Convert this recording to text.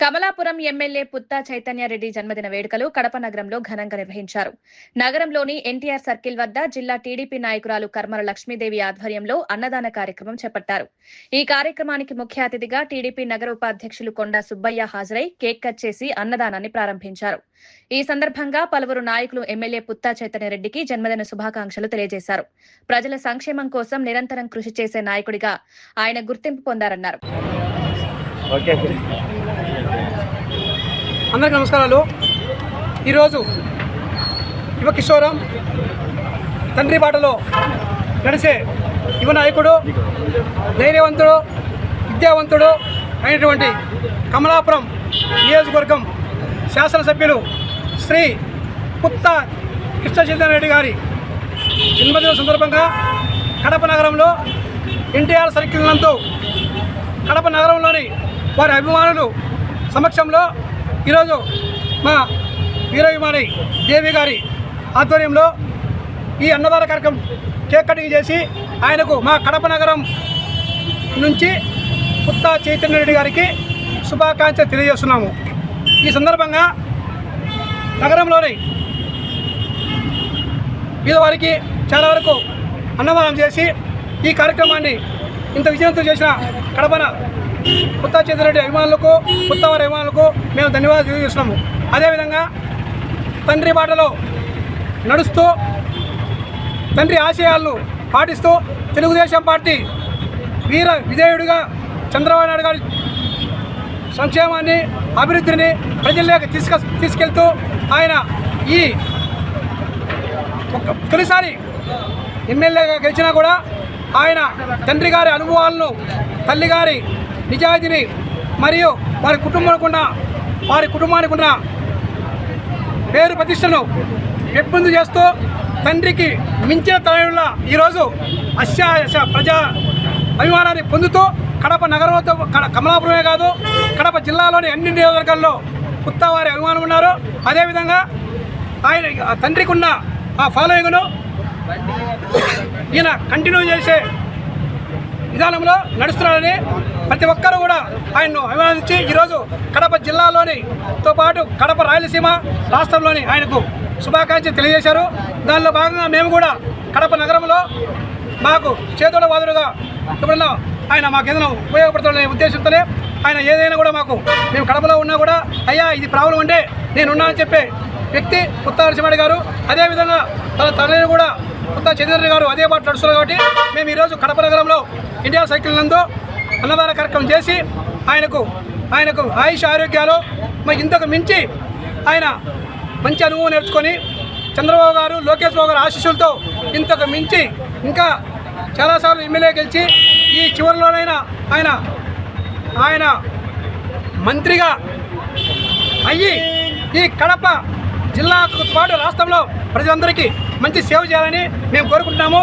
Kamalapuram MLA Putta Chaitanya Reddy జన్మదిన వేడుకలు కడప నగరంలో ఘనంగా నిర్వహించారు. నగరంలోని ఎన్టీఆర్ సర్కిల్ వద్ద జిల్లా టీడీపీ నాయకురాలు కర్మల లక్ష్మీదేవి ఆధ్వర్యంలో అన్నదాన కార్యక్రమం చేపట్టారు. ఈ కార్యక్రమానికి ముఖ్య అతిథిగా టీడీపీ నగర ఉపాధ్యక్షులు కొండా సుబ్బయ్య హాజరై కేక్ కట్ చేసి అన్నదానాన్ని ప్రారంభించారు. ఈ సందర్భంగా పలువురు నాయకులు ఎమ్మెల్యే పుత్తా చైతన్యారెడ్డికి జన్మదిన శుభాకాంక్షలు తెలియజేశారు. ప్రజల సంక్షేమం కోసం నిరంతరం కృషి చేసే నాయకుడిగా ఆయన గుర్తింపు పొందారన్నారు. అందరికీ నమస్కారాలు. ఈరోజు యువ కిషోరం తండ్రి బాటలో నడిసే యువ నాయకుడు, ధైర్యవంతుడు, విద్యావంతుడు అయినటువంటి కమలాపురం నియోజకవర్గం శాసనసభ్యులు శ్రీ పుత్తా కృష్ణచైతన్యారెడ్డి గారి జన్మదిన సందర్భంగా కడప నగరంలో ఎన్టీఆర్ సర్కిల్ నందు కడప నగరంలోని వారి అభిమానులు సమక్షంలో ఈరోజు మా వీరవిమాని దేవి గారి ఆధ్వర్యంలో ఈ అన్నదాన కార్యక్రమం కేక్ కటింగ్ చేసి ఆయనకు మా కడప నగరం నుంచి పుత్తా చైతన్యారెడ్డి గారికి శుభాకాంక్షలు తెలియజేస్తున్నాము. ఈ సందర్భంగా నగరంలోని పేదవారికి చాలా వరకు అన్నదానం చేసి ఈ కార్యక్రమాన్ని ఇంత విజయవంతం చేసిన కడపన పుత్తా చైతన్యారెడ్డి అభిమానులకు, పుత్తవారి అభిమానులకు మేము ధన్యవాదాలు తెలియజేస్తున్నాము. అదేవిధంగా తండ్రి బాటలో నడుస్తూ తండ్రి ఆశయాలను పాటిస్తూ తెలుగుదేశం పార్టీ వీర విజయుడిగా చంద్రబాబు నాయుడు గారి సంక్షేమాన్ని, అభివృద్ధిని ప్రజల్లోకి తీసుకెళ్తూ ఆయన ఈ తొలిసారి ఎమ్మెల్యేగా గెలిచినా కూడా ఆయన తండ్రి గారి అనుభవాలను, తల్లిగారి నిజాయితీని మరియు వారి కుటుంబానికి ఉన్న పేరు ప్రతిష్టను పెంపొందు చేస్తూ తండ్రికి మించిన తనయుల ఈరోజు అత్యాశ ప్రజా అభిమానాన్ని పొందుతూ కడప నగరంతో కమలాపురమే కాదు కడప జిల్లాలోని అన్ని నియోజకవర్గాల్లో పుత్తా వారి అభిమానం ఉన్నారు. అదేవిధంగా ఆయన తండ్రికి ఉన్న ఆ ఫాలోయింగ్ను ఈయన కంటిన్యూ చేసే విధానంలో నడుస్తున్నారని ప్రతి ఒక్కరూ కూడా ఆయన్ను అభిమానించి ఈరోజు కడప జిల్లాలోనితో పాటు కడప రాయలసీమ రాష్ట్రంలోని ఆయనకు శుభాకాంక్షలు తెలియజేశారు. దానిలో భాగంగా మేము కూడా కడప నగరంలో మాకు చేదోడ వాదుడుగా ఎప్పుడన్నా ఆయన మాకు ఏదైనా ఉపయోగపడుతున్న ఉద్దేశంతోనే ఆయన ఏదైనా కూడా మాకు మేము కడపలో ఉన్నా కూడా అయ్యా ఇది ప్రాబ్లం అంటే నేనున్నానని చెప్పే వ్యక్తి పుత్తా నరసింహారెడ్డి గారు. అదేవిధంగా తనని కూడా పుత్తా చైతన్యారెడ్డి గారు అదే పాటు నడుస్తున్నారు. కాబట్టి మేము ఈరోజు కడప నగరంలో ఇండియా సైకిల్ నందు అన్నదాన కార్యక్రమం చేసి ఆయనకు ఆయుష్ ఆరోగ్యాలు మరి ఇంతకు మించి ఆయన మంచి అనుభవం నేర్చుకొని చంద్రబాబు గారు, లోకేష్ బాబు గారు ఆశీస్సులతో ఇంతకు మించి ఇంకా చాలాసార్లు ఎమ్మెల్యే గెలిచి ఈ చివరిలోనైనా ఆయన మంత్రిగా అయ్యి ఈ కడప జిల్లాకు పాటు రాష్ట్రంలో ప్రజలందరికీ మంచి సేవ చేయాలని మేము కోరుకుంటున్నాము.